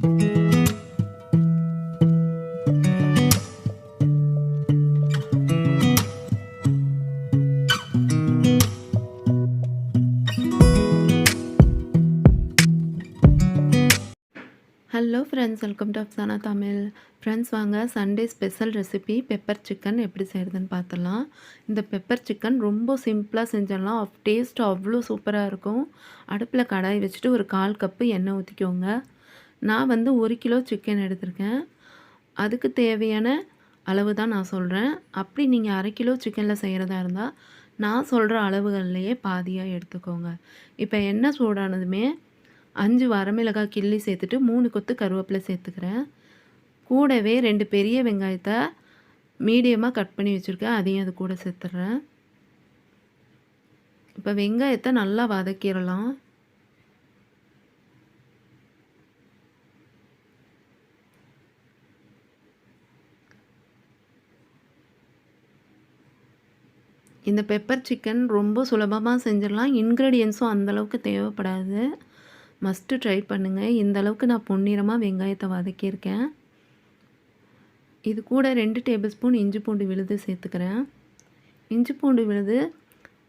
Hello friends, welcome to Afsana Tamil. Friends, வாங்க Sunday special recipe pepper chicken எப்படி செய்கிறதுன்னு பார்த்துடலாம். இந்த பெப்பர் சிக்கன் ரொம்ப சிம்பிளாக செஞ்சிடலாம். டேஸ்ட் அவ்வளோ சூப்பராக இருக்கும். அடுப்பில் கடாய் வச்சுட்டு ஒரு 1/4 கப்பு எண்ணெய் ஊற்றிக்கோங்க. நான் வந்து 1 கிலோ சிக்கன் எடுத்திருக்கேன். அதுக்கு தேவையான அளவு தான் நான் சொல்கிறேன். அப்படி நீங்கள் 1/2 கிலோ சிக்கனில் செய்கிறதா இருந்தால் நான் சொல்கிற அளவுகள்லையே பாதியாக எடுத்துக்கோங்க. இப்போ எண்ணெய் சூடானதுமே 5 வரமிளகாய் கிள்ளி சேர்த்துட்டு 3 கொத்து கருவேப்பிலை சேர்த்துக்கிறேன். கூடவே 2 பெரிய வெங்காயத்தை மீடியமாக கட் பண்ணி வச்சுருக்கேன். அதையும் அது கூட சேர்த்துட்றேன். இப்போ வெங்காயத்தை நல்லா வதக்கிடலாம். இந்த பெப்பர் சிக்கன் ரொம்ப சுலபமாக செஞ்சிடலாம். இன்க்ரீடியன்ஸும் அந்தளவுக்கு தேவைப்படாது. மஸ்ட்டு ட்ரை பண்ணுங்கள். இந்த அளவுக்கு நான் பொன்னிறமாக வெங்காயத்தை வதக்கியிருக்கேன். இது கூட 2 டேபிள் ஸ்பூன் இஞ்சி பூண்டு விழுது சேர்த்துக்கிறேன். இஞ்சி பூண்டு விழுது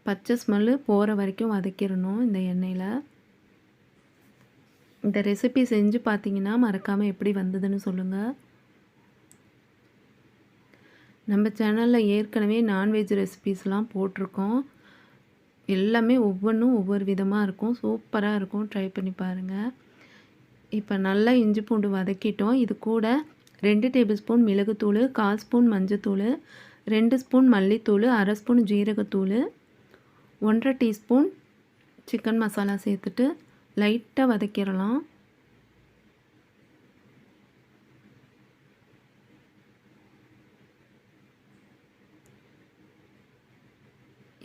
பச்சை ஸ்மெல்லு போகிற வரைக்கும் வதக்கிடணும் இந்த எண்ணெயில். இந்த ரெசிபி செஞ்சு பார்த்தீங்கன்னா மறக்காமல் எப்படி வந்ததுன்னு சொல்லுங்கள். நம்ம சேனலில் ஏற்கனவே நான்வெஜ் ரெசிபீஸ்லாம் போட்டிருக்கோம். எல்லாமே ஒவ்வொன்றும் ஒவ்வொரு விதமாக இருக்கும். சூப்பராக இருக்கும். ட்ரை பண்ணி பாருங்கள். இப்போ நல்லா இஞ்சி பூண்டு வதக்கிட்டோம். இது கூட 2 டேபிள் ஸ்பூன் மிளகுத்தூள், 1/4 ஸ்பூன் மஞ்சத்தூள், 2 ஸ்பூன் மல்லித்தூள், 1/2 ஸ்பூன் ஜீரகத்தூள், 1/2 டீஸ்பூன் சிக்கன் மசாலா சேர்த்துட்டு லைட்டாக வதக்கிடலாம்.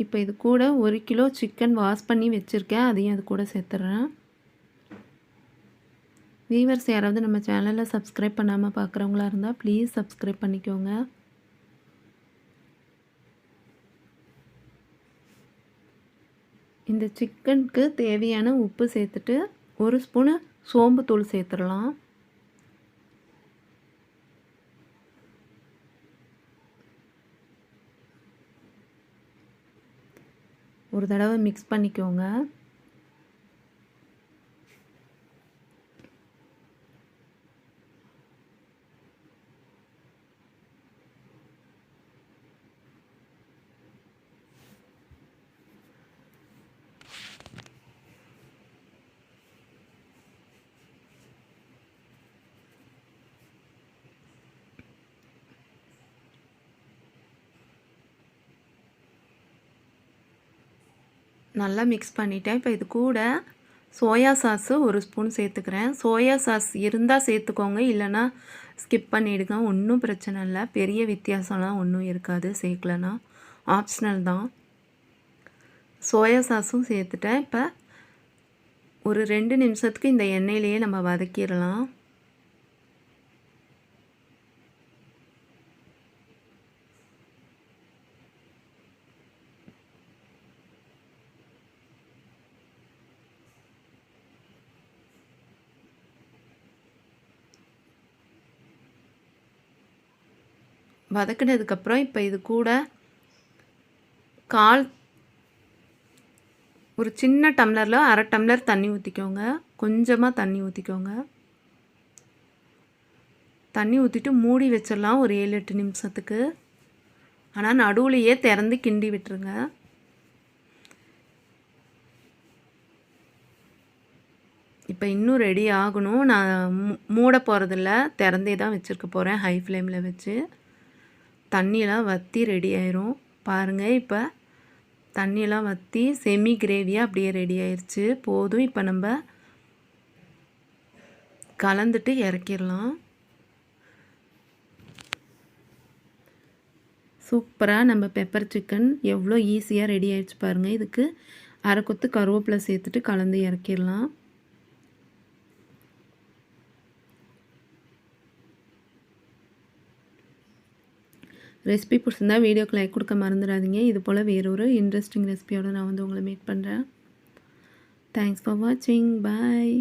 இப்போ இது கூட 1 கிலோ சிக்கன் வாஷ் பண்ணி வச்சுருக்கேன். அதையும் அது கூட சேர்த்துட்றேன். வீவர்ஸ் யாராவது நம்ம சேனலில் சப்ஸ்கிரைப் பண்ணாமல் பார்க்குறவங்களா இருந்தால் ப்ளீஸ் சப்ஸ்கிரைப் பண்ணிக்கோங்க. இந்த சிக்கனுக்கு தேவையான உப்பு சேர்த்துட்டு 1 ஸ்பூனு சோம்பு தூள் சேர்த்துடலாம். ஒரு தடவை மிக்ஸ் பண்ணிக்கோங்க. நல்லா மிக்ஸ் பண்ணிட்டேன். இப்போ இது கூட சோயா சாஸு 1 ஸ்பூன் சேர்த்துக்கிறேன். சோயா சாஸ் இருந்தால் சேர்த்துக்கோங்க, இல்லைன்னா ஸ்கிப் பண்ணிவிடுங்க. ஒன்றும் பிரச்சனை இல்லை. பெரிய வித்தியாசம்லாம் ஒன்றும் இருக்காது சேர்க்கலன்னா. ஆப்ஷனல் தான். சோயா சாஸும் சேர்த்துட்டேன். இப்போ ஒரு 2 நிமிஷத்துக்கு இந்த எண்ணெயிலேயே நம்ம வதக்கிடலாம். வதக்கினதுக்கப்புறம் இப்போ இது கூட ஒரு சின்ன டம்ளரில் 1/2 டம்ளர் தண்ணி ஊற்றிக்கோங்க. கொஞ்சமாக தண்ணி ஊற்றிக்கோங்க. தண்ணி ஊற்றிட்டு மூடி வச்சிடலாம் ஒரு 7-8 நிமிஷத்துக்கு. ஆனால் நடுவுலையே திறந்து கிண்டி விட்டுருங்க. இப்போ இன்னும் ரெடி ஆகணும். நான் மூட போகிறதில்ல, திறந்தே தான் வச்சுருக்க போகிறேன் ஹை ஃப்ளேமில் வச்சு. தண்ணியெல்லாம் வற்றி ரெடி ஆயிரும். பாருங்கள், இப்போ தண்ணியெல்லாம் வற்றி செமி கிரேவியாக அப்படியே ரெடி ஆயிடுச்சு. போதும். இப்போ நம்ம கலந்துட்டு இறக்கிடலாம். சூப்பராக நம்ம பெப்பர் சிக்கன் எவ்வளோ ஈஸியாக ரெடி ஆயிடுச்சு பாருங்கள். இதுக்கு 1/2 கொத்து கருவேப்பிலை சேர்த்துட்டு கலந்து இறக்கிடலாம். ரெசிபி பிடிச்சிருந்தா வீடியோக்கு லைக் கொடுக்க மறந்துடாதீங்க. இது போல் வேறொரு இன்ட்ரெஸ்டிங் ரெசிபியோடு நான் வந்து உங்களை மீட் பண்ணுறேன். தேங்க்ஸ் ஃபார் வாட்சிங். பாய்.